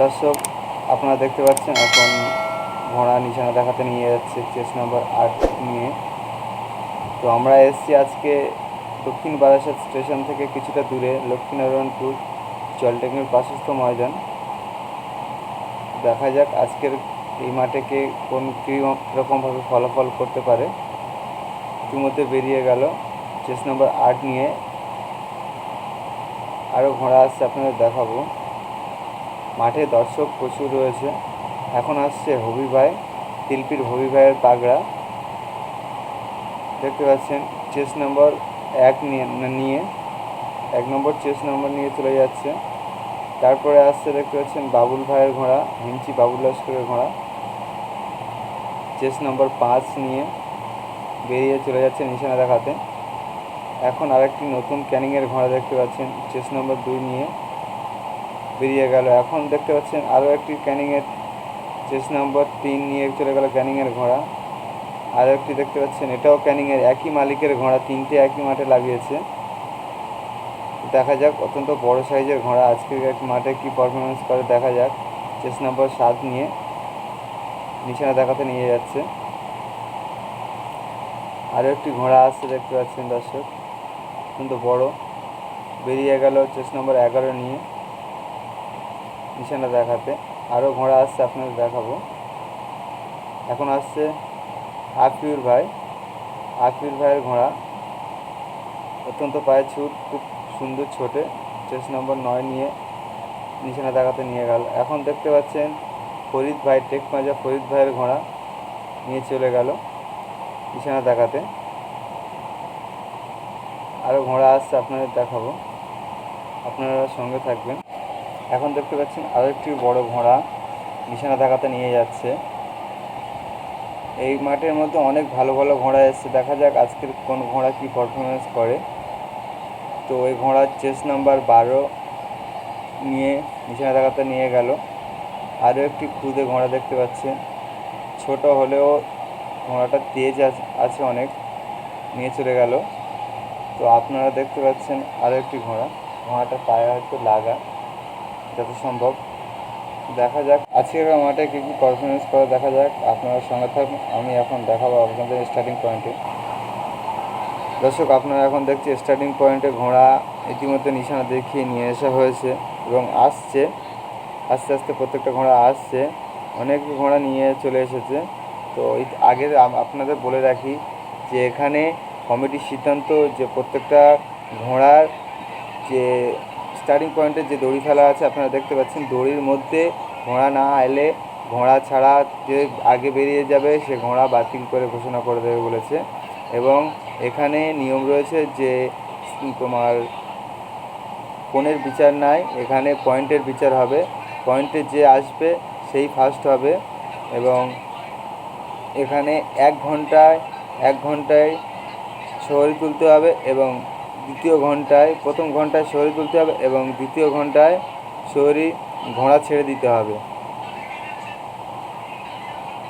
দর্শক আপনারা দেখতে পাচ্ছেন এখন ঘোড়া নিশানা দেখাতে নিয়ে যাচ্ছে চেস নাম্বার 8 নিয়ে। তো আমরা এসেছি আজকে দক্ষিণ বারাসাত স্টেশন থেকে কিছুটা দূরে লক্ষ্মীনারায়ণপুর জলটেকনির পার্শ্বস্থ ময়দান। দেখা যাক আজকের এই মাঠে কে কোন কীরকমভাবে ফলাফল করতে পারে। ইতিমধ্যে বেরিয়ে গেল চেস নাম্বার 8 নিয়ে, আরও ঘোড়া আসছে আপনাদের দেখাবো। মাঠে দর্শক প্রচুর রয়েছে। এখন আসছে হবি ভাই, তিলপির হবি ভাইয়ের পাগড়া দেখতে পাচ্ছেন। চেস নম্বর 1 নিয়ে 1 নম্বর চেস নম্বর নিয়ে চলে যাচ্ছে। তারপরে আসছে দেখতে পাচ্ছেন বাবুল ভাইয়ের ঘোড়া, হিঞ্চি বাবুল লস্করের ঘোড়া, চেস নম্বর 5 নিয়ে বেরিয়ে চলে যাচ্ছে নিশানা দেখাতে। এখন আরেকটি নতুন ক্যানিংয়ের ঘোড়া দেখতে পাচ্ছেন, চেস নম্বর 2 নিয়ে বেরিয়ে গেল। এখন দেখতে পাচ্ছেন আরও একটি ক্যানিংয়ের চেস নম্বর 3 নিয়ে চলে গেল ক্যানিংয়ের ঘোড়া। আরও একটি দেখতে পাচ্ছেন, এটাও ক্যানিংয়ের একই মালিকের ঘোড়া, 3টে একই মাঠে লাগিয়েছে। দেখা যাক, অত্যন্ত বড় সাইজের ঘোড়া আজকের মাঠে কি পারফরমেন্স করে দেখা যাক। চেস নম্বর 7 নিয়ে নিশানা দেখাতে নিয়ে যাচ্ছে। আরও একটি ঘোড়া আসছে দেখতে পাচ্ছেন দর্শক, অত্যন্ত বড়, বেরিয়ে গেল চেস নম্বর 11 নিয়ে নিশানা দেখাতে। আরও ঘোড়া আসছে আপনাদের দেখাবো। এখন আসছে আফিউর ভাইয়ের ঘোড়া, অত্যন্ত পায়ে ছুট, খুব সুন্দর ছোটে, চেস নম্বর 9 নিয়ে নিশানা দেখাতে নিয়ে গেল। এখন দেখতে পাচ্ছেন ফরিদ ভাই, টেক মাজা ফরিদ ভাইয়ের ঘোড়া নিয়ে চলে গেল নিশানা দেখাতে। আরও ঘোড়া আসছে আপনাদের দেখাবো, আপনারা সঙ্গে থাকবেন। এখন দেখতে পাচ্ছেন আরও একটি বড় ঘোড়া নিশানা দেখাতে নিয়ে যাচ্ছে। এই মাঠের মধ্যে অনেক ভালো ভালো ঘোড়া এসছে, দেখা যাক আজকের কোন ঘোড়া কি পারফরমেন্স করে। তো ওই ঘোড়ার চেস নাম্বার 12 নিয়ে নিশানা দেখাতে নিয়ে গেল। আরও একটি খুদে ঘোড়া দেখতে পাচ্ছেন, ছোট হলেও ঘোড়াটা তেজ আছে অনেক, নিয়ে চলে গেল। তো আপনারা দেখতে পাচ্ছেন আরও একটি ঘোড়াটার পায়ে হয়তো লাগা যত সম্ভব। দেখা যাক আজকের মাঠে কী কী পারফরমেন্স করে দেখা যাক, আপনারা সঙ্গে থাকুন। আমি এখন দেখাবো আপনাদের স্টার্টিং পয়েন্টে। দর্শক আপনারা এখন দেখছি স্টার্টিং পয়েন্টে ঘোড়া ইতিমধ্যে নিশানা দেখিয়ে নিয়ে আসা হয়েছে এবং আসছে, আস্তে আস্তে প্রত্যেকটা ঘোড়া আসছে, অনেক ঘোড়া নিয়ে চলে এসেছে। তো আগে আপনাদের বলে রাখি যে এখানে কমিটির সিদ্ধান্ত যে প্রত্যেকটা ঘোড়ার যে স্টার্টিং পয়েন্টে যে দড়ি ফেলা আছে আপনারা দেখতে পাচ্ছেন, দড়ির মধ্যে ঘোড়া না এলে, ঘোড়া ছাড়া যে আগে বেরিয়ে যাবে সে ঘোড়া বাতিল করে ঘোষণা করে দেবে বলেছে। এবং এখানে নিয়ম রয়েছে যে তোমার কোণের বিচার নাই, এখানে পয়েন্টের বিচার হবে। পয়েন্টে যে আসবে সেই ফার্স্ট হবে। এবং এখানে 1 ঘন্টায় শহরি তুলতে হবে এবং প্রথম ঘন্টায় শহরি তুলতে হবে এবং দ্বিতীয় ঘন্টায় শহরি ঘোড়া ছেড়ে দিতে হবে।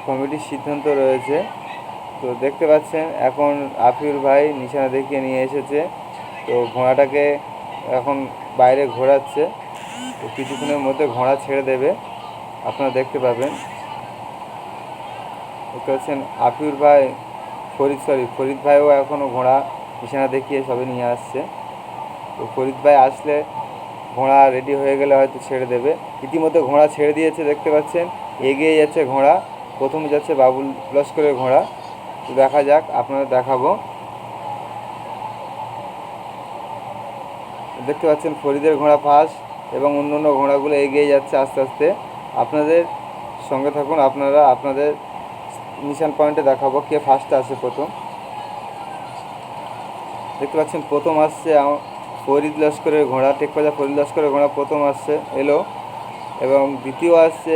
কমিটির সিদ্ধান্ত রয়েছে। তো দেখতে পাচ্ছেন এখন আফিউর ভাই নিশানা দেখিয়ে নিয়ে এসেছে। তো ঘোড়াটাকে এখন বাইরে ঘোরাচ্ছে, তো কিছুক্ষণের মধ্যে ঘোড়া ছেড়ে দেবে, আপনারা দেখতে পাবেন। দেখতে পাচ্ছেন আফিউর ভাই, ফরিদ ভাইও এখনও ঘোড়া নিশানা দেখিয়ে সবে নিয়ে আসছে। তো ফরিদ ভাই আসলে ঘোড়া রেডি হয়ে গেলে হয়তো ছেড়ে দেবে। ইতিমধ্যে ঘোড়া ছেড়ে দিয়েছে, দেখতে পাচ্ছেন এগিয়ে যাচ্ছে ঘোড়া, প্রথমে যাচ্ছে বাবুল লস্করের ঘোড়া। তো দেখা যাক, আপনাদের দেখাবো। দেখতে পাচ্ছেন ফরিদের ঘোড়া ফার্স্ট এবং অন্য ঘোড়াগুলো এগিয়ে যাচ্ছে আস্তে আস্তে। আপনাদের সঙ্গে থাকুন, আপনারা আপনাদের নিশান পয়েন্টে দেখাবো কে ফার্স্টে আসে। প্রথম দেখতে পাচ্ছেন প্রথম আসছে ফরিদ লস্করের ঘোড়া, টেকপাজা ফরিদ লস্করের ঘোড়া প্রথম আসছে এলো। এবং দ্বিতীয় আসছে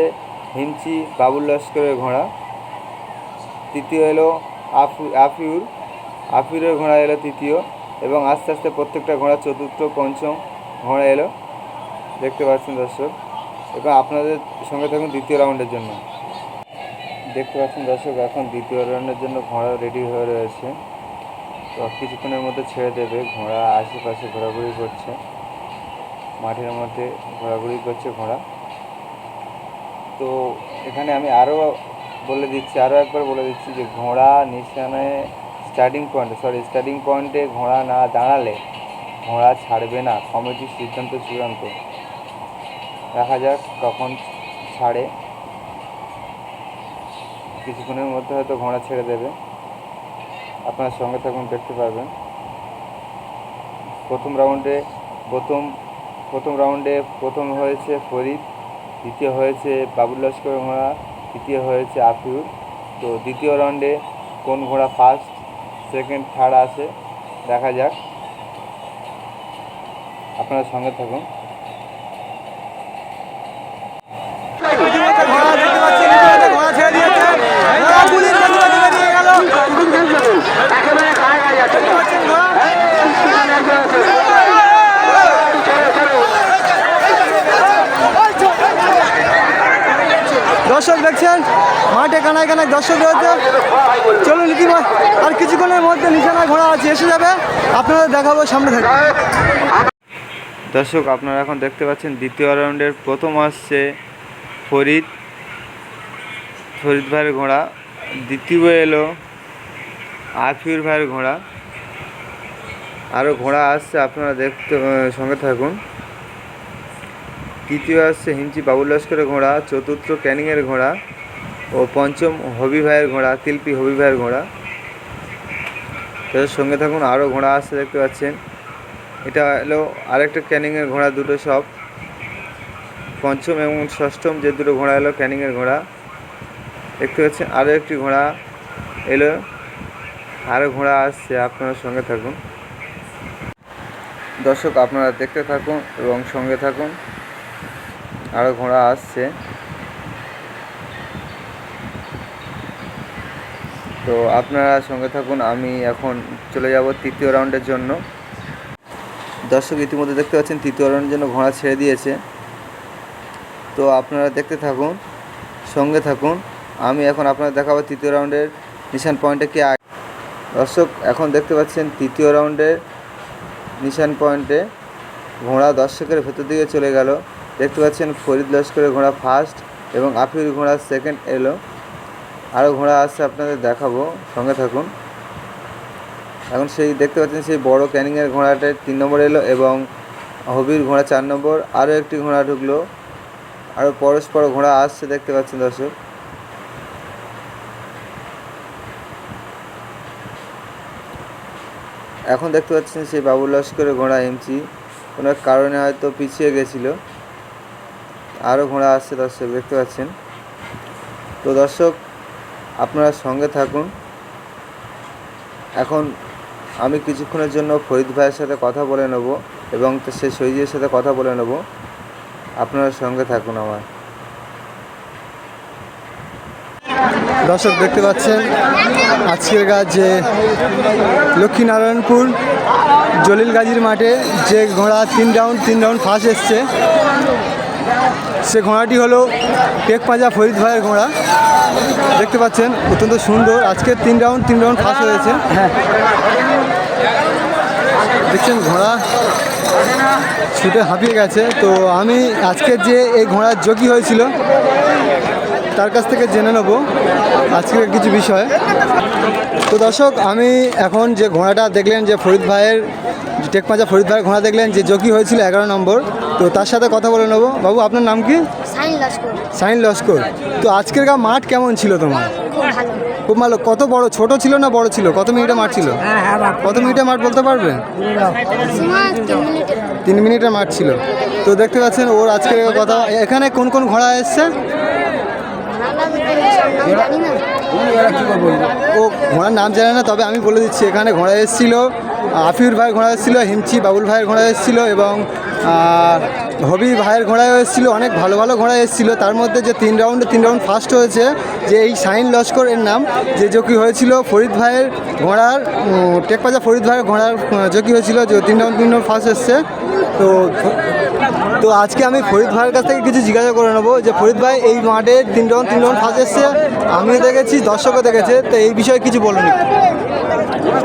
হিঞ্চি বাবুল লস্করের ঘোড়া। তৃতীয় এলো আফিউরের ঘোড়া এলো তৃতীয়। এবং আস্তে আস্তে প্রত্যেকটা ঘোড়া চতুর্থ, পঞ্চম ঘোড়া এলো, দেখতে পাচ্ছেন দর্শক। এবং আপনাদের সঙ্গে থাকুন দ্বিতীয় রাউন্ডের জন্য। দেখতে পাচ্ছেন দর্শক এখন দ্বিতীয় রাউন্ডের জন্য ঘোড়া রেডি হয়ে রয়েছে। তো কিছুক্ষণের মধ্যে ছেড়ে দেবে। ঘোড়া আশেপাশে ঘোরাঘুরি করছে, মাঠের মধ্যে ঘোরাঘুরি করছে ঘোড়া। তো এখানে আমি আরও একবার বলে দিচ্ছি যে ঘোড়া নিশানে স্টার্টিং পয়েন্টে ঘোড়া না দাঁড়ালে ঘোড়া ছাড়বে না। কমিটির সিদ্ধান্ত চূড়ান্ত। দেখা যাক কখন ছাড়ে, কিছুক্ষণের মধ্যে হয়তো ঘোড়া ছেড়ে দেবে। আপনার সঙ্গে থাকুন, দেখতে পারবেন। প্রথম রাউন্ডে প্রথম হয়েছে ফরিদ, দ্বিতীয় হয়েছে বাবুল লস্কর ঘোড়া, তৃতীয় হয়েছে আফিউর। তো দ্বিতীয় রাউন্ডে কোন ঘোড়া ফার্স্ট, সেকেন্ড, থার্ড আসে দেখা যাক। আপনারা সঙ্গে থাকুন। দর্শক দেখছেন মাঠে কানায় কানায় দর্শক রয়েছে। চলুন ইতিমধ্যে আর কিছুক্ষণের মধ্যে নিশানায় ঘোড়া আছে, এসে যাবে, আপনাদের দেখাবো, সামনে থাকবে। দর্শক আপনারা এখন দেখতে পাচ্ছেন দ্বিতীয় রাউন্ডের প্রথম আসছে ফরিদ ভাইয়ের ঘোড়া, দ্বিতীয় এলো আফিউর ভাইয়ের ঘোড়া। আরও ঘোড়া আসছে, আপনারা সঙ্গে থাকুন। তৃতীয় আসছে হিমচি বাবুল লস্করের ঘোড়া, চতুর্থ ক্যানিংয়ের ঘোড়া ও পঞ্চম হবি ভাইয়ের ঘোড়া, তিলপি হবি ভাইয়ের ঘোড়া। তাদের সঙ্গে থাকুন, আরও ঘোড়া আসছে দেখতে পাচ্ছেন। এটা হলো আরেকটা ক্যানিংয়ের ঘোড়া, দুটো সব। পঞ্চম এবং ষষ্ঠম যে দুটো ঘোড়া এলো ক্যানিংয়ের ঘোড়া দেখতে পাচ্ছেন। আরও একটি ঘোড়া এলো, আরও ঘোড়া আসছে, আপনারা সঙ্গে থাকুন। দর্শক আপনারা দেখতে থাকুন এবং সঙ্গে থাকুন, আরও ঘোড়া আসছে। তো আপনারা সঙ্গে থাকুন, আমি এখন চলে যাব তৃতীয় রাউন্ডের জন্য। দর্শক ইতিমধ্যে দেখতে পাচ্ছেন তৃতীয় রাউন্ডের জন্য ঘোড়া ছেড়ে দিয়েছে। তো আপনারা দেখতে থাকুন, সঙ্গে থাকুন। আমি এখন আপনাদের দেখাবো তৃতীয় রাউন্ডের নিশান পয়েন্টে কে। দর্শক এখন দেখতে পাচ্ছেন তৃতীয় রাউন্ডের নিশান পয়েন্টে ঘোড়া দর্শকের ভেতর দিকে চলে গেল। দেখতে পাচ্ছেন ফরিদ লস্করের ঘোড়া ফার্স্ট এবং আফির ঘোড়া সেকেন্ড এলো। আরও ঘোড়া আসছে, আপনাদের দেখাবো, সঙ্গে থাকুন। এখন সেই দেখতে পাচ্ছেন সেই বড় ক্যানিংয়ের ঘোড়াটা 3 নম্বর এলো এবং হবির ঘোড়া 4 নম্বর। আরও একটি ঘোড়া ঢুকলো, আরও পরস্পর ঘোড়া আসছে দেখতে পাচ্ছেন দর্শক। এখন দেখতে পাচ্ছেন সেই বাবুল লস্করের ঘোড়া এমচি কোনো এক কারণে হয়তো পিছিয়ে গেছিলো। আরও ঘোড়া আসছে দর্শক দেখতে পাচ্ছেন। তো দর্শক আপনারা সঙ্গে থাকুন। এখন আমি কিছুক্ষণের জন্য ফরিদ ভাইয়ের সাথে কথা বলে নেব এবং সে শহীদের সাথে কথা বলে নেব। আপনারা সঙ্গে থাকুন আমার। দর্শক দেখতে পাচ্ছেন আজকের যে লক্ষ্মীনারায়ণপুর জলিল গাজীর মাঠে যে ঘোড়া 3 রাউন্ড ফার্স্ট এসছে, সে ঘোড়াটি হলো টেকপাঁজা ফরিদ ভাইয়ের ঘোড়া। দেখতে পাচ্ছেন অত্যন্ত সুন্দর, আজকে 3 রাউন্ড ফার্স্ট হয়েছে। হ্যাঁ দেখছেন ঘোড়া ছুটে হাঁপিয়ে গেছে। তো আমি আজকের যে এই ঘোড়ার জকি হয়েছিল তার কাছ থেকে জেনে নেব আজকের কিছু বিষয়। তো দর্শক আমি এখন যে ঘোড়াটা দেখলেন যে ফরিদ ভাইয়ের টেকপাঁজা ফরিদ ভাইয়ের ঘোড়া দেখলেন যে জকি হয়েছিল 11 নম্বর, তো তার সাথে কথা বলে নেব। বাবু আপনার নাম কি? সাইন লস্কর। তো আজকের মাঠ কেমন ছিল তোমার? খুব ভালো। কত বড়, ছোট ছিল না বড় ছিল? কত মিনিটের মাঠ ছিল? কত মিনিটের মাঠ বলতে পারবেন? 3 মিনিটের মাঠ ছিল। তো দেখতে পাচ্ছেন ওর আজকের কথা। এখানে কোন কোন ঘোড়া এসছে? ও ঘোড়ার নাম জানে না, তবে আমি বলে দিচ্ছি এখানে ঘোড়া এসেছিলো আফিউর ভাইয়ের ঘোড়া এসেছিলো, হিমচি বাবুল ভাইয়ের ঘোড়া এসেছিলো এবং হবি ভাইয়ের ঘোড়াও এসেছিলো। অনেক ভালো ভালো ঘোড়া এসেছিলো। তার মধ্যে যে 3 রাউন্ড ফার্স্ট হয়েছে যে এই সাইন লস্কর এর নাম, যে জকি হয়েছিল ফরিদ ভাইয়ের ঘোড়ার, টেকপাজা ফরিদ ভাইয়ের ঘোড়ার জকি হয়েছিল, যে 3 রাউন্ড ফার্স্ট এসছে। তো আজকে আমি ফরিদ ভাইয়ের কাছ থেকে কিছু জিজ্ঞাসা করে নেবো যে ফরিদ ভাই এই মাঠে 3 রাউন্ড ফার্স্ট এসছে, আমিও দেখেছি, দর্শকও দেখেছে, তো এই বিষয়ে কিছু বলুন।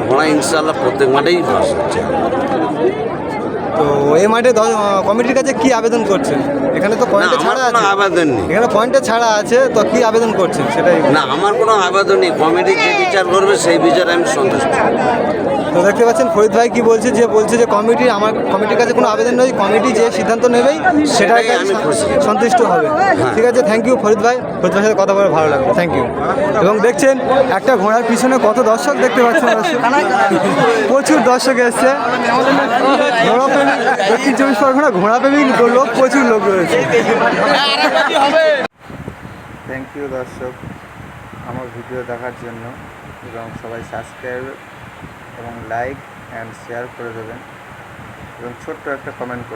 ঘোড়া ইনশাল্লাহ প্রত্যেক মাঠেই ফার্স্ট হচ্ছে। তো এই মাঠে কমিটির কাছে কি আবেদন করছেন? এখানে তো না পয়েন্টে আমার ছাড়া কোনো আছে, আবেদন নেই। এখানে পয়েন্টে ছাড়া আছে, তো কি আবেদন করছেন সেটাই। না আমার কোনো আবেদন নেই, কমিটি যে বিচার করবে সেই বিচারে আমি সন্তুষ্ট। তো দেখতে পাচ্ছেন ফরিদ ভাই কি বলছে, যে কমিটি, আমার কমিটির কাছে কোনো আবেদন নেই, কমিটি যে সিদ্ধান্ত নেবেই সেটাই সেটাই আমি খুশি। সন্তুষ্ট হবে। ঠিক আছে, থ্যাংক ইউ ফরিদ ভাই, ফরিদ ভাইয়ের সাথে কথা বলে ভালো লাগলো, থ্যাংক ইউ। এবং দেখছেন একটা ঘোড়ার পিছনে কত দর্শক দেখতে পাচ্ছেন, প্রচুর দর্শক এসছে। ঘোড়া প্রেমী, দক্ষিণ চব্বিশ পরগনা ঘোড়া প্রেমী লোক, প্রচুর লোক রয়েছে। থ্যাংক ইউ দর্শক আমার ভিডিও দেখার জন্য, এবং সবাই সাবস্ক্রাইব এবং লাইক অ্যান্ড শেয়ার করে দেবেন, এবং ছোট্ট একটা কমেন্ট করে